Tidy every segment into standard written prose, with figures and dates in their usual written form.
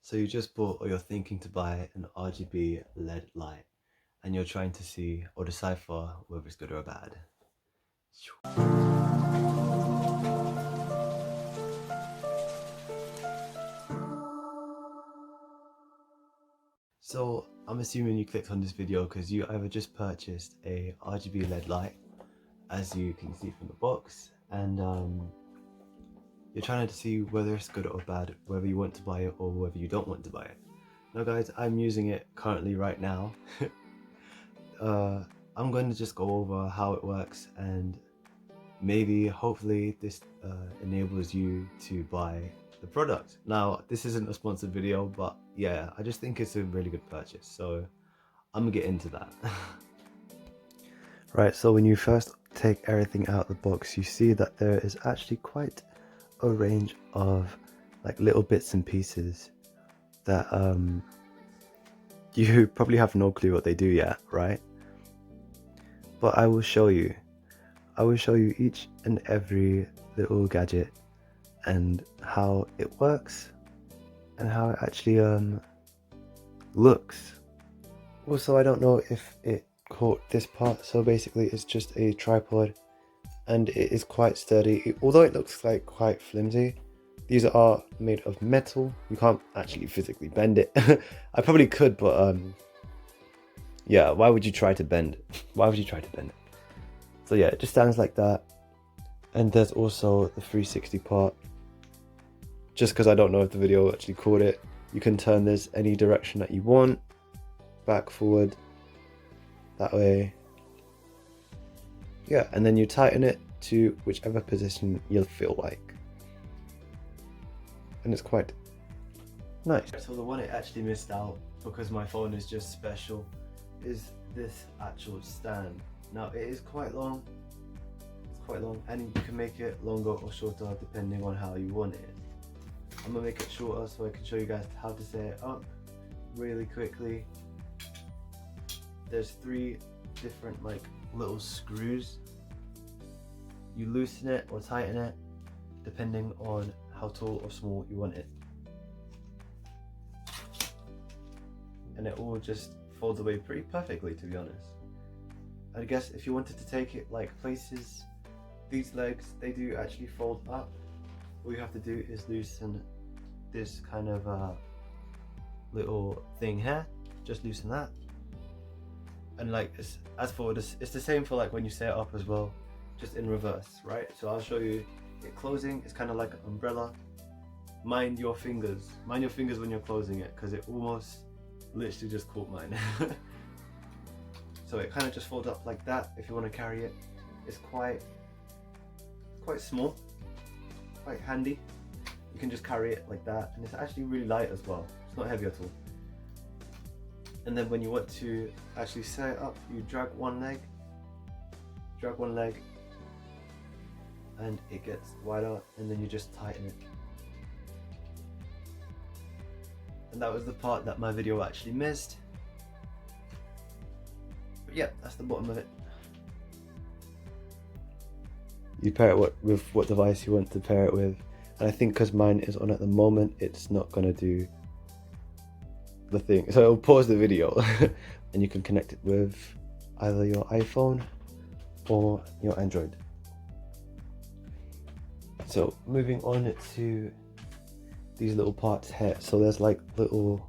So you just bought or you're thinking to buy an RGB LED light and you're trying to see or decipher whether it's good or bad. So I'm assuming you clicked on this video because you either just purchased a RGB LED light, as you can see from the box, and you're trying to see whether it's good or bad, whether you want to buy it or whether you don't want to buy it. Now guys, I'm using it currently right now. I'm going to just go over how it works, and maybe hopefully this enables you to buy the product. Now this isn't a sponsored video, but yeah, I just think it's a really good purchase, so I'm gonna get into that. Right, so when you first take everything out of the box, you see that there is actually quite a range of like little bits and pieces that you probably have no clue what they do yet, right? But I will show you. I will show you each and every little gadget and how it works and how it actually looks. Also, I don't know if it caught this part, so basically it's just a tripod and it is quite sturdy. Although it looks like quite flimsy, these are made of metal. You can't actually physically bend it. I probably could, but yeah, why would you try to bend it? Why would you try to bend it? So yeah, it just stands like that. And there's also the 360 part. Just because I don't know if the video actually caught it, you can turn this any direction that you want. Back, forward, that way. Yeah, and then you tighten it to whichever position you'll feel like. And it's quite nice. So the one it actually missed out, because my phone is just special, is this actual stand. Now it is quite long. It's quite long, and you can make it longer or shorter depending on how you want it. I'm gonna make it shorter so I can show you guys how to set it up really quickly. There's 3 different like little screws. You loosen it or tighten it depending on how tall or small you want it. And it all just folds away pretty perfectly, to be honest. I guess if you wanted to take it like places, these legs, they do actually fold up. All you have to do is loosen this kind of little thing here. Just loosen that. And like as for this, it's the same for like when you set it up as well, just in reverse, right? So I'll show you it closing. It's kind of like an umbrella. Mind your fingers when you're closing it, because it almost literally just caught mine. So it kind of just folds up like that if you want to carry it. It's quite small, quite handy. You can just carry it like that, and it's actually really light as well. It's not heavy at all. And then when you want to actually set it up, you drag one leg, and it gets wider, and then you just tighten it. And that was the part that my video actually missed. But yeah, that's the bottom of it. You pair it with what device you want to pair it with. And I think because mine is on at the moment, it's not going to do the thing. So it'll pause the video and you can connect it with either your iPhone or your Android. So moving on to these little parts here. So there's like little,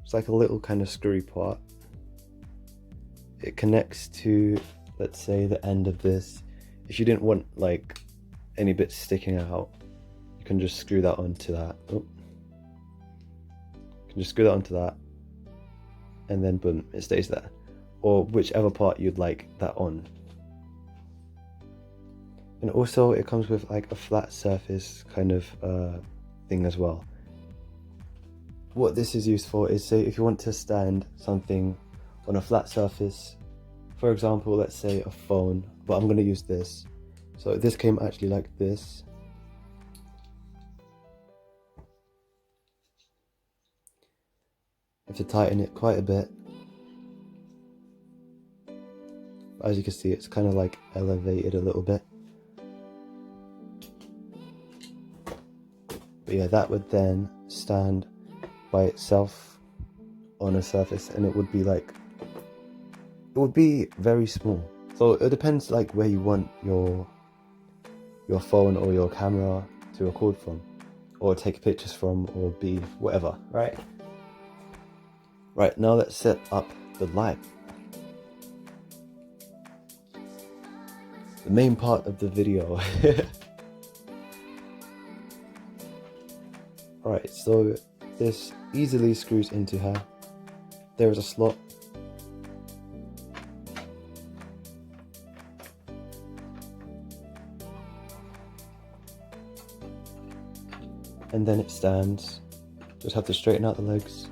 it's like a little kind of screwy part. It connects to, let's say, the end of this. If you didn't want like any bits sticking out, you can just screw that onto that. Oh. You can just screw that onto that, and then boom, it stays there. Or whichever part you'd like that on. And also it comes with like a flat surface kind of thing as well. What this is used for is, say if you want to stand something on a flat surface, for example, let's say a phone, but I'm going to use this. So this came actually like this. You have to tighten it quite a bit. As you can see, it's kind of like elevated a little bit. But yeah, that would then stand by itself on a surface, and it would be very small. So it depends like where you want your phone or your camera to record from, or take pictures from, or be whatever, right? Right, now let's set up the light. The main part of the video. Right, so this easily screws into here. There is a slot. And then it stands. Just have to straighten out the legs.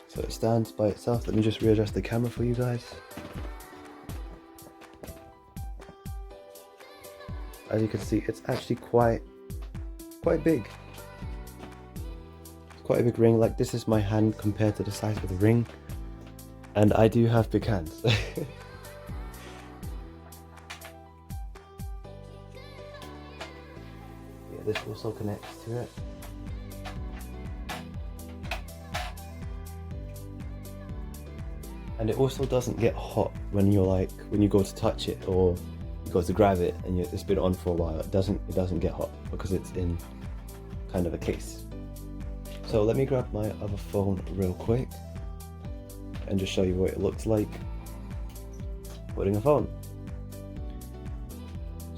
So it stands by itself. Let me just readjust the camera for you guys. As you can see, it's actually quite big. It's quite a big ring. Like, this is my hand compared to the size of the ring. And I do have big hands. Yeah, this also connects to it. And it also doesn't get hot when you go to touch it, or you go to grab it and it's been on for a while. It doesn't get hot because it's in kind of a case. So let me grab my other phone real quick and just show you what it looks like holding a phone.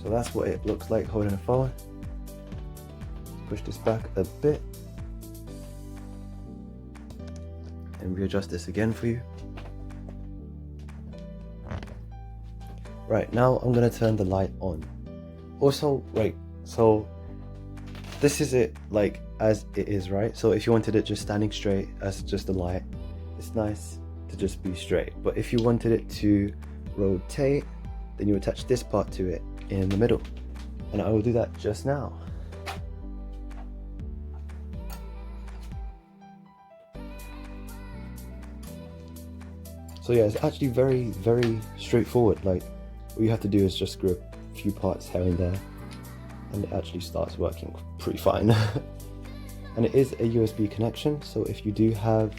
So that's what it looks like holding a phone. Push this back a bit and readjust this again for you. Right, now I'm gonna turn the light on. Also, right, so this is it like as it is, right? So if you wanted it just standing straight as just a light, it's nice to just be straight. But if you wanted it to rotate, then you attach this part to it in the middle. And I will do that just now. So yeah, it's actually very straightforward. Like, all you have to do is just screw a few parts here and there, and it actually starts working pretty fine. And it is a USB connection, so if you do have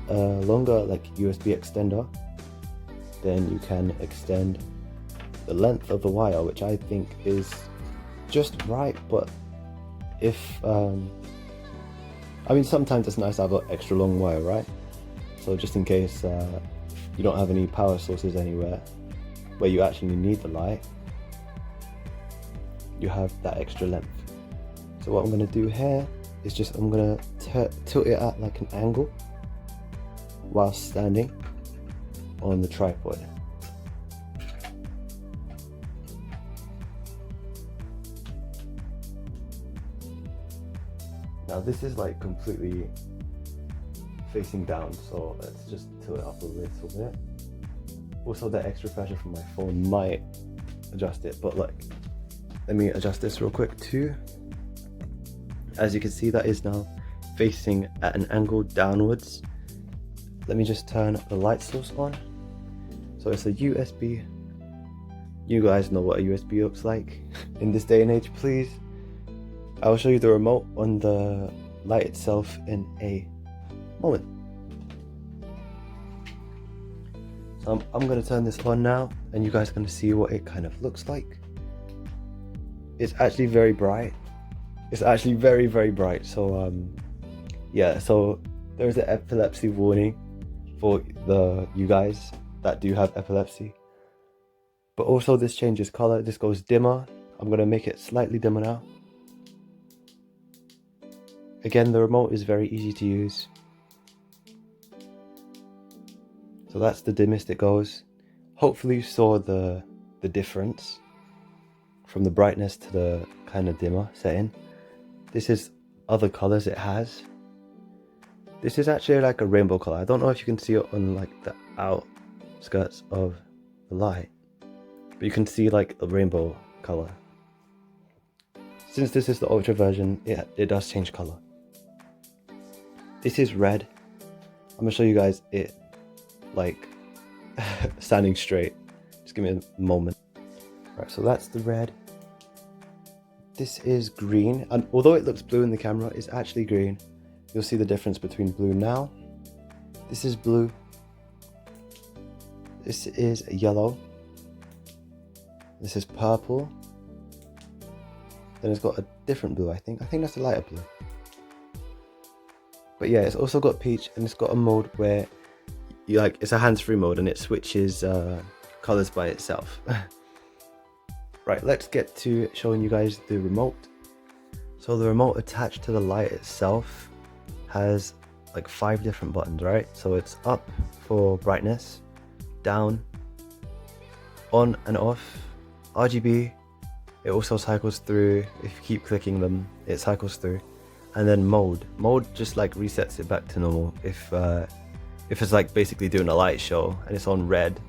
a longer like USB extender, then you can extend the length of the wire, which I think is just right. But if I mean, sometimes it's nice to have an extra long wire, right? So just in case you don't have any power sources anywhere where you actually need the light, you have that extra length. So what I'm going to do here is just I'm going to tilt it at like an angle while standing on the tripod. Now this is like completely facing down, so let's just tilt it up a little bit. Also, the extra pressure from my phone might adjust it, but like, let me adjust this real quick too. As you can see, that is now facing at an angle downwards. Let me just turn the light source on. So it's a USB. You guys know what a USB looks like in this day and age, please. I'll show you the remote on the light itself in a moment. So I'm going to turn this on now, and you guys are going to see what it kind of looks like. It's actually very bright. It's actually very bright. So yeah, so there's an epilepsy warning for you guys that do have epilepsy. But also this changes color. This goes dimmer. I'm going to make it slightly dimmer now. Again, the remote is very easy to use. So that's the dimmest it goes. Hopefully you saw the difference from the brightness to the kind of dimmer setting. This is other colors it has. This is actually like a rainbow color. I don't know if you can see it on like the outskirts of the light, but you can see like a rainbow color. Since this is the ultra version, it does change color. This is red. I'm gonna show you guys it like standing straight. Just give me a moment. Right, so that's the red. This is green, and although it looks blue in the camera, it's actually green. You'll see the difference between blue now. This is blue. This is yellow. This is purple. Then it's got a different blue, I think. I think that's a lighter blue. But yeah, it's also got peach, and it's got a mode where you it's a hands-free mode, and it switches colors by itself. Right, let's get to showing you guys the remote. So the remote attached to the light itself has like 5 different buttons, right? So it's up for brightness, down, on and off, RGB. It also cycles through. If you keep clicking them, it cycles through. And then mode just like resets it back to normal if it's like basically doing a light show and it's on red.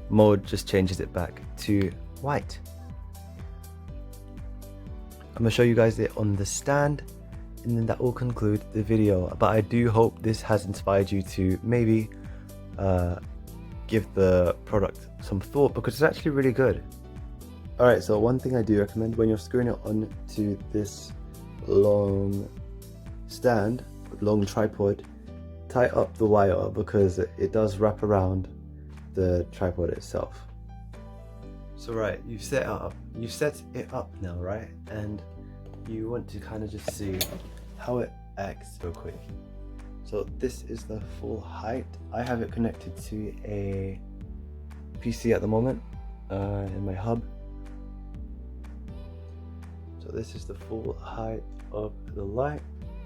Mode just changes it back to white. I'm gonna show you guys it on the stand, and then that will conclude the video. But I do hope this has inspired you to maybe give the product some thought, because it's actually really good. Alright, so one thing I do recommend when you're screwing it onto this long stand, long tripod, tie up the wire, because it does wrap around the tripod itself. So right, you've set it up now, right? And you want to kind of just see how it acts real quick. So this is the full height. I have it connected to a PC at the moment in my hub. So this is the full height of the light,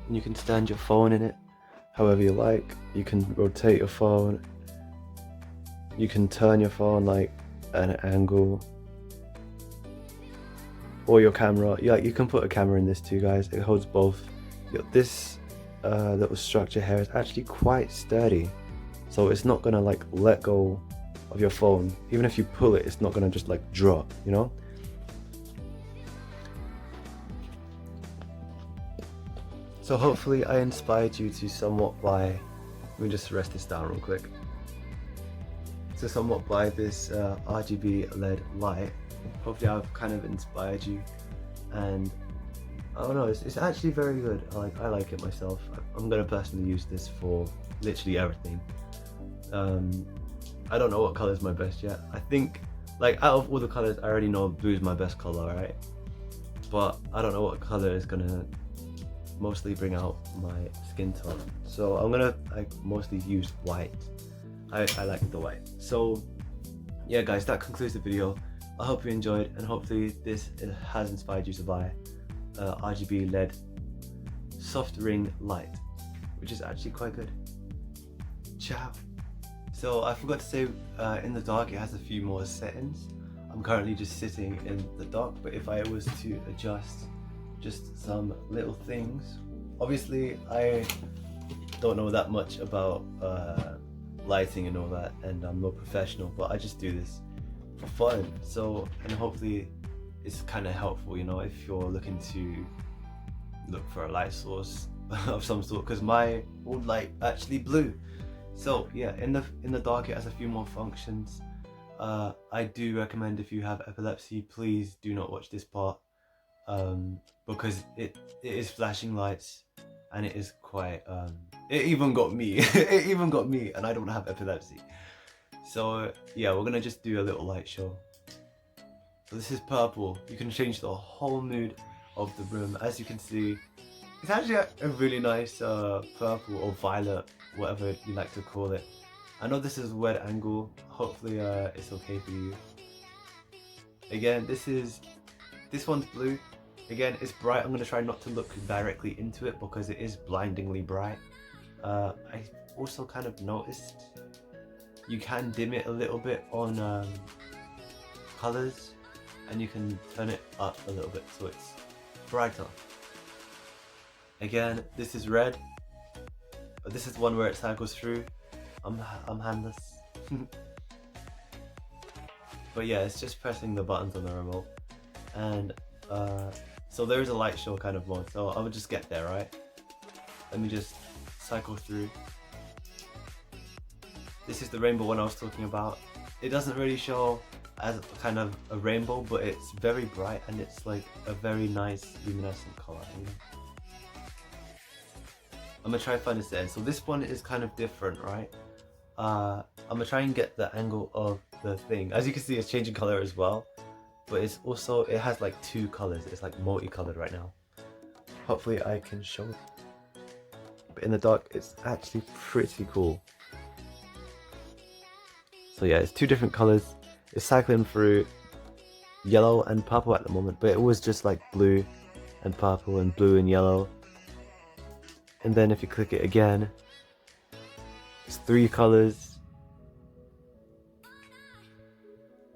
and you can stand your phone in it however you like. You can rotate your phone. You can turn your phone like at an angle, or your camera. Yeah, you can put a camera in this too, guys. It holds both. This little structure here is actually quite sturdy, so it's not gonna like let go of your phone. Even if you pull it, it's not gonna just like drop, you know? So hopefully I inspired you to somewhat buy, let me just rest this down real quick, to somewhat buy this RGB LED light. Hopefully I've kind of inspired you, and I don't know, it's actually very good. I like it myself. I'm gonna personally use this for literally everything. I don't know what color is my best yet. I think, like, out of all the colors, I already know blue is my best color, right? But I don't know what color is gonna mostly bring out my skin tone. So I'm gonna like mostly use white. I like the white. So yeah guys, that concludes the video. I hope you enjoyed, and hopefully this has inspired you to buy RGB LED soft ring light, which is actually quite good. Ciao. So I forgot to say, in the dark it has a few more settings. I'm currently just sitting in the dark, but if I was to adjust just some little things, obviously I don't know that much about lighting and all that, and I'm no professional, but I just do this for fun. So, and hopefully it's kind of helpful, you know, if you're looking to look for a light source of some sort, because my old light actually blew. So yeah, in the dark it has a few more functions. I do recommend, if you have epilepsy, please do not watch this part, because it is flashing lights, and it is quite it even got me it even got me, and I don't have epilepsy. So yeah, we're gonna just do a little light show. So this is purple. You can change the whole mood of the room. As you can see, it's actually a really nice purple or violet, whatever you like to call it. I know this is wide angle. Hopefully it's okay for you. Again, this one's blue. Again, it's bright. I'm gonna try not to look directly into it because it is blindingly bright. I also kind of noticed you can dim it a little bit on colors, and you can turn it up a little bit so it's brighter. Again, this is red, but this is one where it cycles through. I'm handless. But yeah, it's just pressing the buttons on the remote, and so there is a light show kind of mode. So I would just get there, right? Let me just cycle through. This is the rainbow one I was talking about. It doesn't really show as kind of a rainbow, but it's very bright and it's like a very nice luminescent color, you know? I'm gonna try to find this there. So this one is kind of different, right? I'm gonna try and get the angle of the thing. As you can see, it's changing color as well, but it's also, it has like 2 colors. It's like multicolored right now. Hopefully I can show it. But in the dark, it's actually pretty cool. So yeah, it's 2 different colors. It's cycling through yellow and purple at the moment, but it was just like blue and purple and blue and yellow. And then if you click it again, it's 3 colors.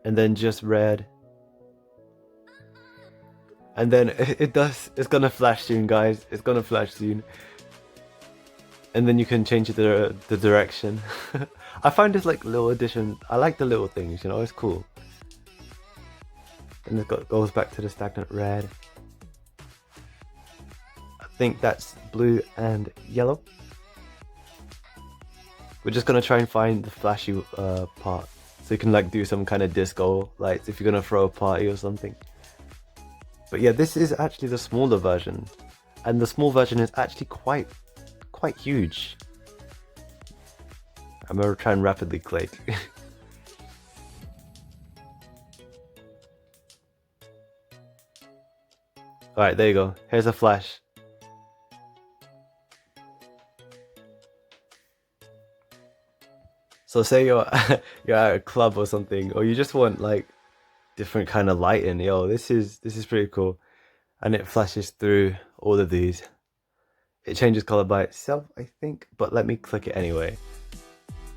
And then just red. And then it's gonna flash soon, guys. It's gonna flash soon. And then you can change the direction. I find this like little addition. I like the little things, you know, it's cool. And it goes back to the stagnant red. I think that's blue and yellow. We're just gonna try and find the flashy part, so you can like do some kind of disco lights if you're gonna throw a party or something. But yeah, this is actually the smaller version, and the small version is actually quite huge. I'm gonna try and rapidly click. Alright, there you go. Here's a flash. So say you're at a club or something, or you just want like different kind of lighting. Yo, this is pretty cool. And it flashes through all of these. It changes color by itself, I think, but let me click it anyway.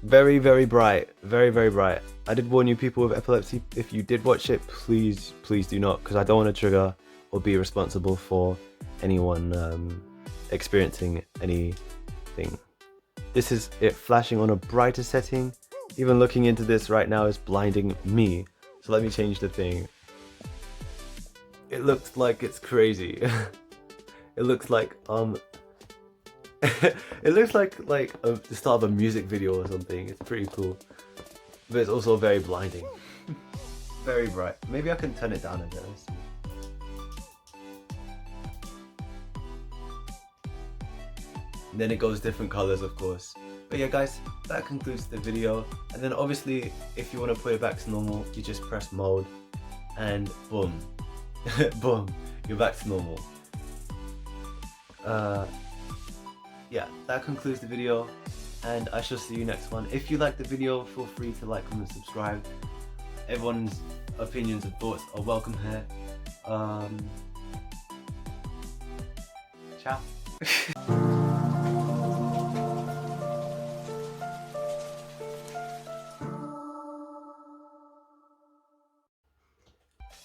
Very, very bright. Very, very bright. I did warn you, people with epilepsy, if you did watch it, please do not, because I don't want to trigger or be responsible for anyone experiencing anything. This is it flashing on a brighter setting. Even looking into this right now is blinding me. So let me change the thing. It looks like it's crazy. It looks like it looks like the start of a music video or something. It's pretty cool, but it's also very blinding. Very bright. Maybe I can turn it down a bit. Let's see. And then it goes different colors, of course. But yeah, guys, that concludes the video. And then obviously, if you want to put it back to normal, you just press mode, and boom, boom, you're back to normal. Yeah, that concludes the video, and I shall see you next one. If you liked the video, feel free to like, comment, and subscribe. Everyone's opinions and thoughts are welcome here. Ciao.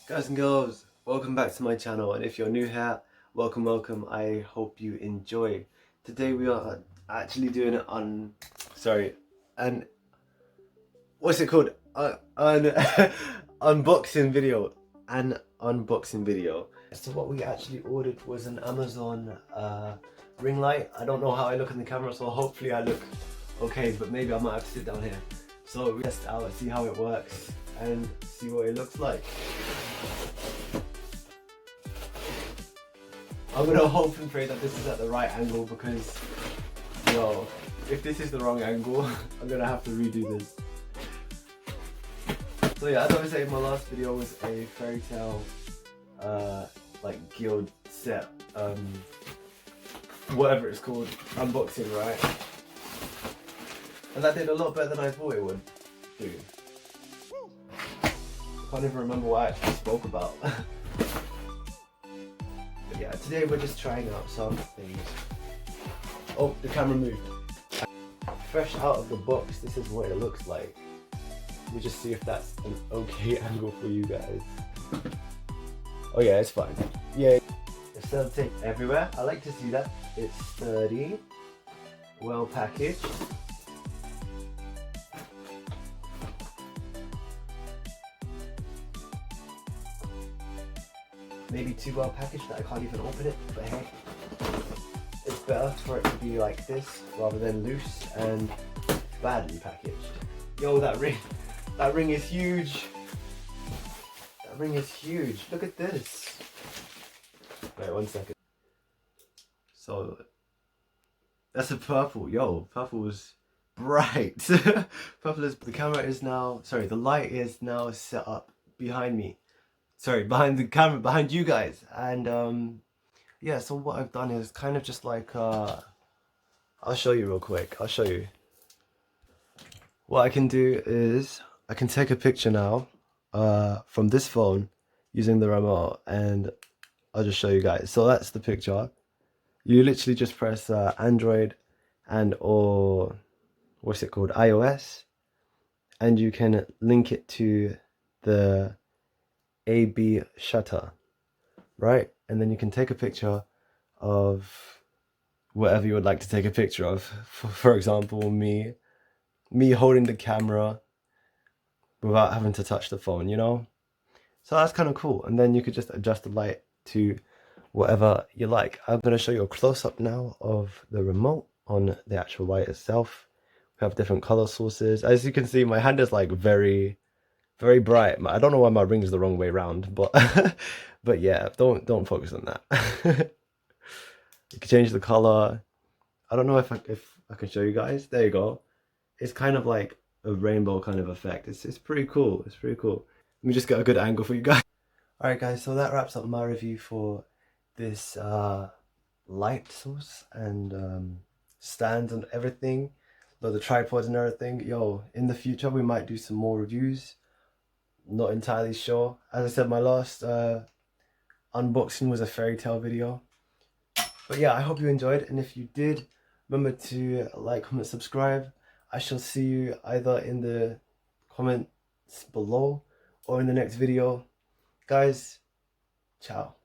Guys and girls, welcome back to my channel, and if you're new here, welcome, welcome. I hope you enjoy. Today we are actually doing it on, and what's it called? Unboxing video. An unboxing video. So what we actually ordered was an Amazon ring light. I don't know how I look in the camera, so hopefully I look okay, but maybe I might have to sit down here. So we test it out, see how it works, and see what it looks like. I'm gonna hope and pray that this is at the right angle, because, yo, if this is the wrong angle, I'm gonna have to redo this. So yeah, as I was saying, my last video was a fairy tale, like guild set, whatever it's called, unboxing, right? And that did a lot better than I thought it would do. I can't even remember what I actually spoke about. Yeah, today we're just trying out some things. Oh, the camera moved. Fresh out of the box, this is what it looks like. Let me just see if that's an okay angle for you guys. Oh yeah, it's fine. Yeah, there's self tape everywhere. I like to see that. It's sturdy, well packaged. Maybe too well packaged that I can't even open it, but hey, it's better for it to be like this rather than loose. And badly packaged. Yo, that ring is huge. That ring is huge. Look at this. Wait 1 second. So that's a purple. Yo, purple is bright. Purple is, the camera is now, sorry, the light is now set up behind me. Sorry, behind the camera, behind you guys. And yeah, so what I've done is kind of just like, I'll show you real quick. I'll show you. What I can do is I can take a picture now from this phone using the remote, and I'll just show you guys. So that's the picture. You literally just press Android and or what's it called, iOS, and you can link it to the AB shutter, right? And then you can take a picture of whatever you would like to take a picture of. For example, me holding the camera without having to touch the phone, you know? So that's kind of cool. And then you could just adjust the light to whatever you like. I'm going to show you a close-up now of the remote on the actual light itself. We have different color sources. As you can see, my hand is like very, very bright. I don't know why my ring is the wrong way around, but but yeah, don't focus on that. You can change the color. I don't know if I can show you guys. There you go. It's kind of like a rainbow kind of effect. It's pretty cool. It's pretty cool. Let me just get a good angle for you guys. Alright guys, so that wraps up my review for this light source and stands and everything. The tripods and everything. Yo, in the future we might do some more reviews. Not entirely sure. As I said, my last unboxing was a fairy tale video. But yeah, I hope you enjoyed, and if you did, remember to like, comment, subscribe. I shall see you either in the comments below or in the next video. Guys, ciao.